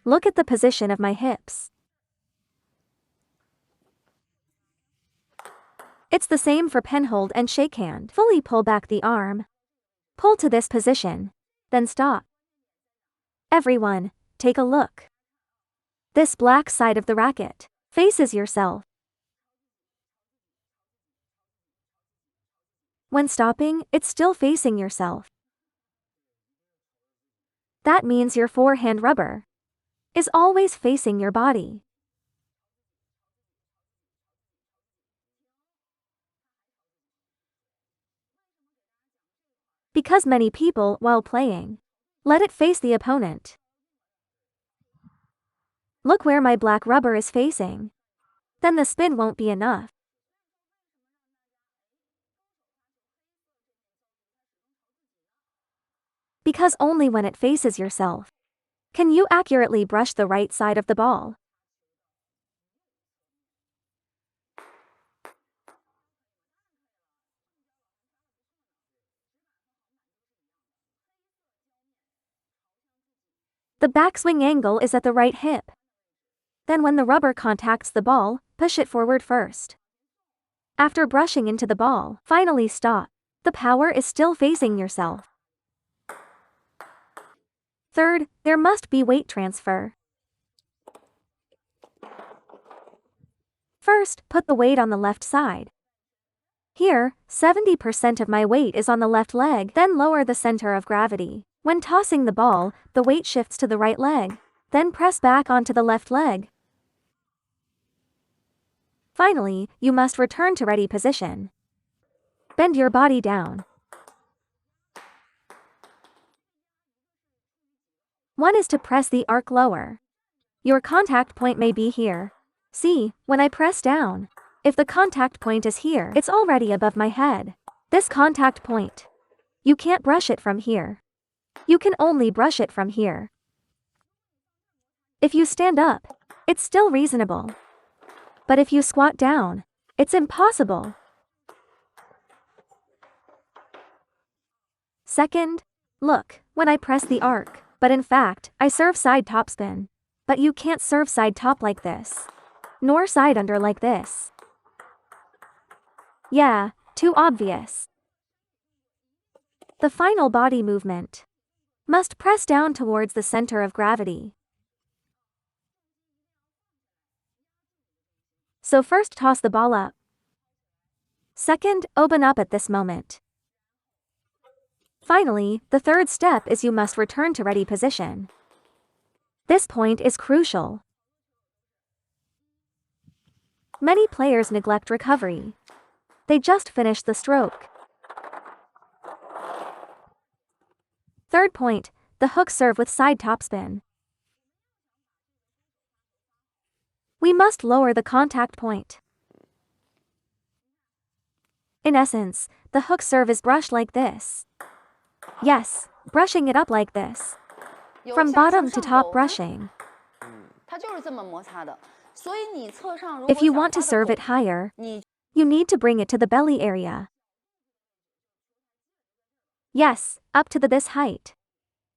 Look at the position of my hips. It's the same for penhold and shakehand. Fully pull back the arm. Pull to this position. Then stop. Everyone, take a look. This black side of the racket faces yourself. When stopping, it's still facing yourself. That means your forehand rubber is always facing your body. Because many people, while playing, let it face the opponent. Look where my black rubber is facing. Then the spin won't be enough. Because only when it faces yourself can you accurately brush the right side of the ball. The backswing angle is at the right hip. Then when the rubber contacts the ball, push it forward first. After brushing into the ball, finally stop. The power is still facing yourself. Third, there must be weight transfer. First, put the weight on the left side. Here, 70% of my weight is on the left leg, then lower the center of gravity. When tossing the ball, the weight shifts to the right leg, then press back onto the left leg. Finally, you must return to ready position. Bend your body down. One is to press the arc lower. Your contact point may be here. See, when I press down, if the contact point is here, it's already above my head. This contact point, you can't brush it from here. You can only brush it from here. If you stand up, it's still reasonable. But if you squat down, it's impossible. Second, look, when I press the arc, but in fact, I serve side topspin. But you can't serve side top like this. Nor side under like this. Yeah, too obvious. The final body movement must press down towards the center of gravity. So first toss the ball up. Second, open up at this moment. Finally, the third step is you must return to ready position. This point is crucial. Many players neglect recovery. They just finish the stroke. Third point, the hook serve with side topspin. We must lower the contact point. In essence, the hook serve is brushed like this. Yes, brushing it up like this. From bottom to top brushing. If you want to serve it higher, you need to bring it to the belly area. Yes, up to this height.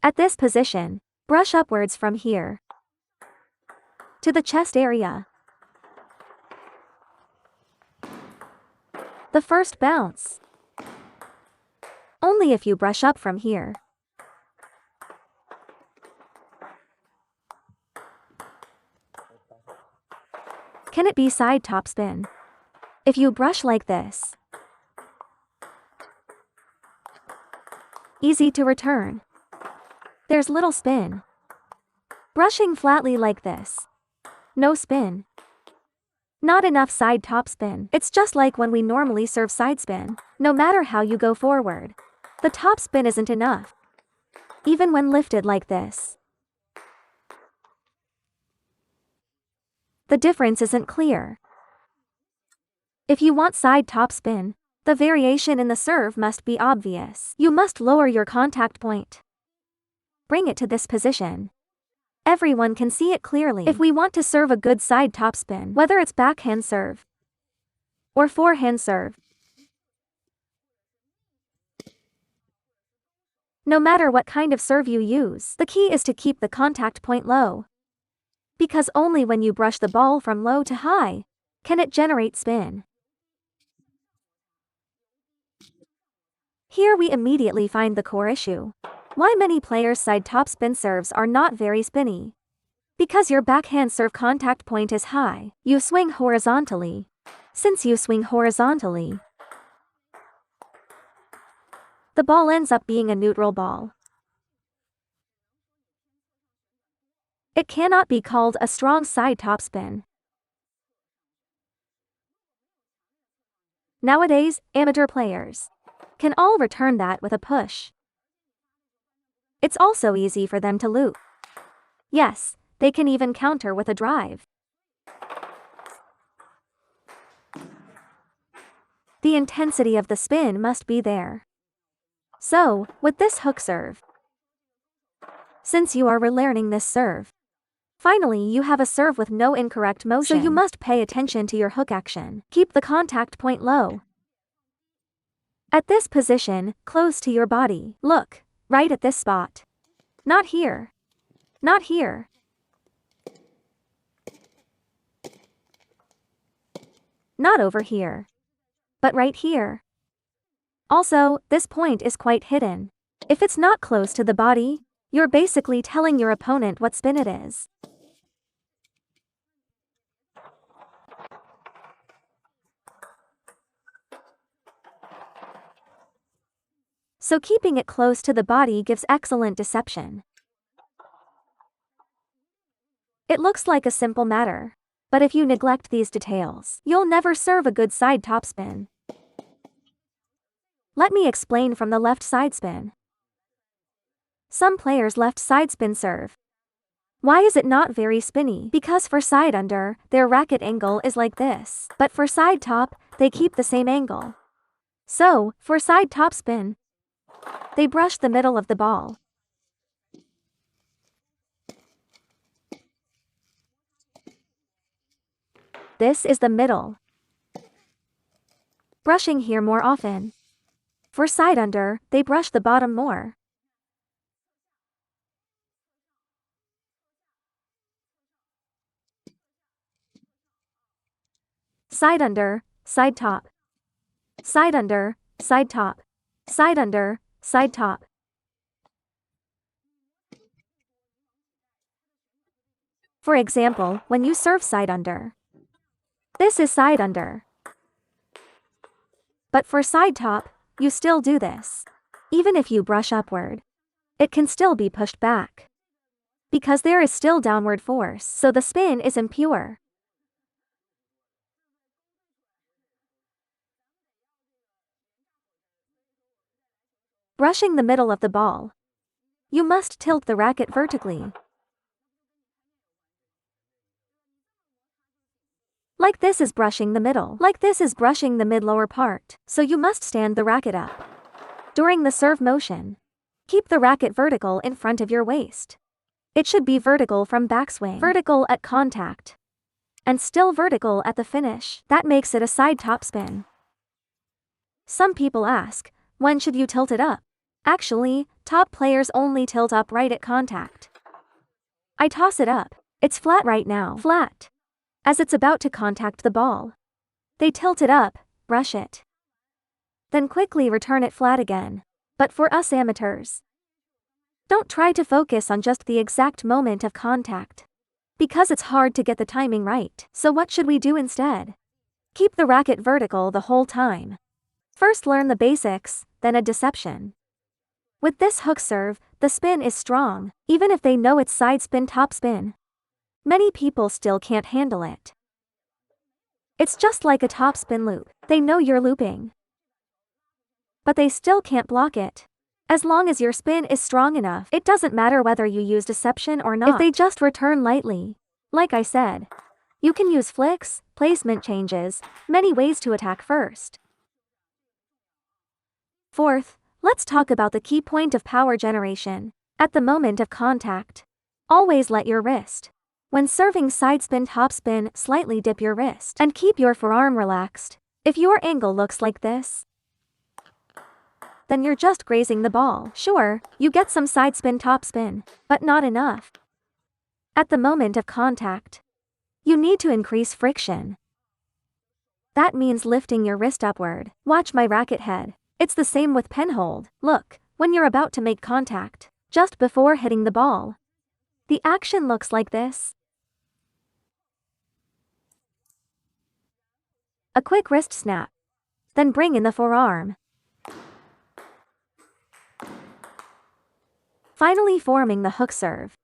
At this position, brush upwards from here to the chest area. The first bounce. Only if you brush up from here. Can it be side topspin? If you brush like this. Easy to return. There's little spin. Brushing flatly like this. No spin. Not enough side topspin. It's just like when we normally serve side spin. No matter how you go forward, the top spin isn't enough. Even when lifted like this. The difference isn't clear. If you want side topspin, the variation in the serve must be obvious. You must lower your contact point. Bring it to this position. Everyone can see it clearly. If we want to serve a good side topspin, whether it's backhand serve or forehand serve, no matter what kind of serve you use, the key is to keep the contact point low. Because only when you brush the ball from low to high can it generate spin. Here we immediately find the core issue. Why many players' side topspin serves are not very spinny. Because your backhand serve contact point is high, you swing horizontally. Since you swing horizontally, the ball ends up being a neutral ball. It cannot be called a strong side topspin. Nowadays, amateur players can all return that with a push. It's also easy for them to loop. Yes, they can even counter with a drive. The intensity of the spin must be there. So, with this hook serve, since you are relearning this serve, finally you have a serve with no incorrect motion, so you must pay attention to your hook action. Keep the contact point low. At this position, close to your body. Look, right at this spot. Not here. Not here. Not over here. But right here. Also, this point is quite hidden. If it's not close to the body, you're basically telling your opponent what spin it is. So keeping it close to the body gives excellent deception. It looks like a simple matter, but if you neglect these details, you'll never serve a good side topspin. Let me explain from the left side spin. Some players left side spin serve. Why is it not very spinny? Because for side under, their racket angle is like this, but for side top, they keep the same angle. So, for side topspin, they brush the middle of the ball. This is the middle. Brushing here more often. For side under, they brush the bottom more. Side under, side top. Side under, side top. Side under, side top. For example, when you serve side under, this is side under. But for side top, you still do this. Even if you brush upward, it can still be pushed back. Because there is still downward force, so the spin is impure. Brushing the middle of the ball. You must tilt the racket vertically. Like this is brushing the middle. Like this is brushing the mid-lower part. So you must stand the racket up. During the serve motion, keep the racket vertical in front of your waist. It should be vertical from backswing, vertical at contact, and still vertical at the finish. That makes it a side topspin. Some people ask, when should you tilt it up? Actually, top players only tilt up right at contact. I toss it up. It's flat right now. Flat. As it's about to contact the ball. They tilt it up, brush it. Then quickly return it flat again. But for us amateurs, don't try to focus on just the exact moment of contact. Because it's hard to get the timing right. So what should we do instead? Keep the racket vertical the whole time. First learn the basics, then a deception. With this hook serve, the spin is strong, even if they know it's side spin top spin. Many people still can't handle it. It's just like a topspin loop. They know you're looping, but they still can't block it. As long as your spin is strong enough, it doesn't matter whether you use deception or not. If they just return lightly, like I said, you can use flicks, placement changes, many ways to attack first. Fourth, let's talk about the key point of power generation. At the moment of contact, always let your wrist. When serving side spin topspin, slightly dip your wrist and keep your forearm relaxed. If your angle looks like this, then you're just grazing the ball. Sure, you get some side spin topspin, but not enough. At the moment of contact, you need to increase friction. That means lifting your wrist upward. Watch my racket head. It's the same with pen hold. Look, when you're about to make contact, just before hitting the ball, the action looks like this. A quick wrist snap. Then bring in the forearm. Finally forming the hook serve.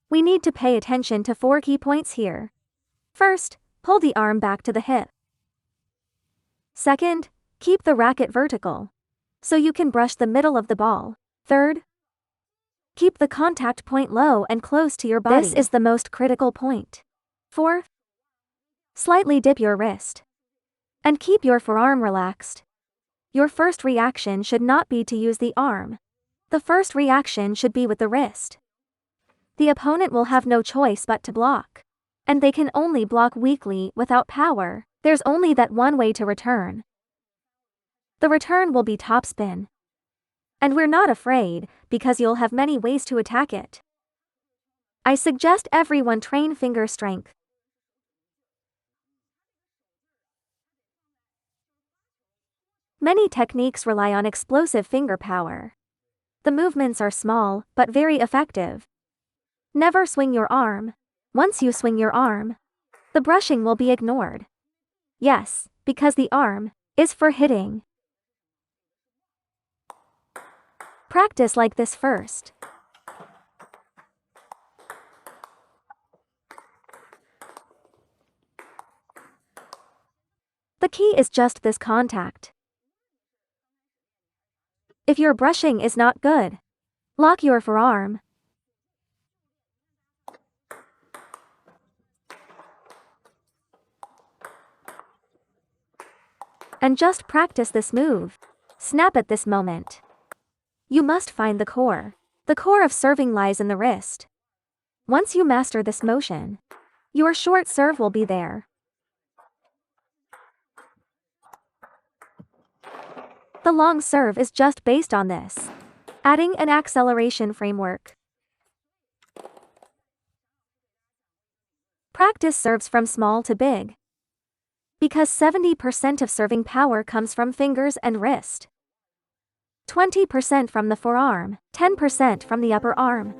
We need to pay attention to 4 key points here. First, pull the arm back to the hip. Second, keep the racket vertical, so you can brush the middle of the ball. Third, keep the contact point low and close to your body. This is the most critical point. Fourth, slightly dip your wrist. And keep your forearm relaxed. Your first reaction should not be to use the arm. The first reaction should be with the wrist. The opponent will have no choice but to block. And they can only block weakly without power. There's only that one way to return. The return will be topspin. And we're not afraid, because you'll have many ways to attack it. I suggest everyone train finger strength. Many techniques rely on explosive finger power. The movements are small, but very effective. Never swing your arm. Once you swing your arm, the brushing will be ignored. Yes, because the arm is for hitting. Practice like this first. The key is just this contact. If your brushing is not good, lock your forearm. And just practice this move. Snap at this moment. You must find the core. The core of serving lies in the wrist. Once you master this motion, your short serve will be there. The long serve is just based on this, adding an acceleration framework. Practice serves from small to big, because 70% of serving power comes from fingers and wrist, 20% from the forearm, 10% from the upper arm.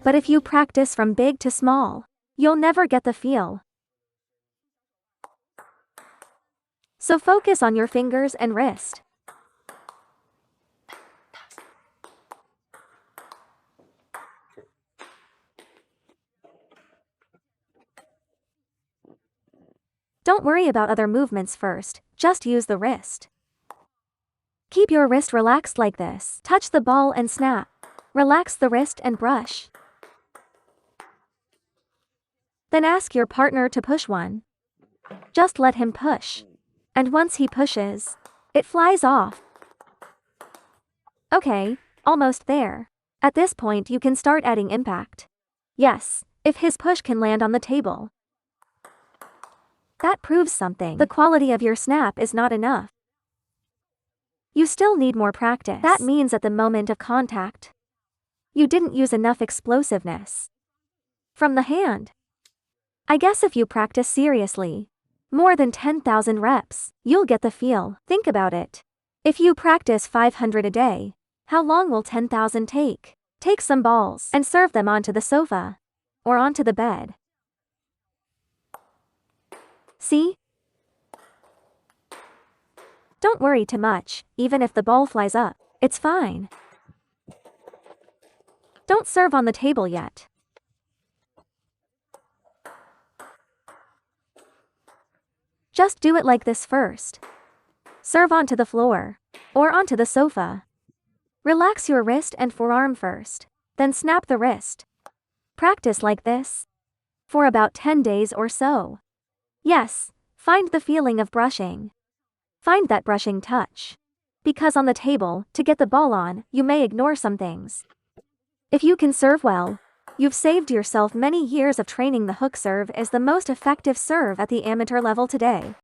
But if you practice from big to small, you'll never get the feel. So focus on your fingers and wrist. Don't worry about other movements first, just use the wrist. Keep your wrist relaxed like this. Touch the ball and snap. Relax the wrist and brush. Then ask your partner to push one. Just let him push. And once he pushes, it flies off. Okay, almost there. At this point you can start adding impact. Yes, if his push can land on the table. That proves something. The quality of your snap is not enough. You still need more practice. That means at the moment of contact, you didn't use enough explosiveness from the hand. I guess if you practice seriously, more than 10,000 reps, you'll get the feel. Think about it. If you practice 500 a day, how long will 10,000 take? Take some balls and serve them onto the sofa or onto the bed. See? Don't worry too much, even if the ball flies up, it's fine. Don't serve on the table yet. Just do it like this first. Serve onto the floor, or onto the sofa. Relax your wrist and forearm first, then snap the wrist. Practice like this for about 10 days or so. Yes, find the feeling of brushing. Find that brushing touch. Because on the table, to get the ball on, you may ignore some things. If you can serve well, you've saved yourself many years of training. The hook serve is the most effective serve at the amateur level today.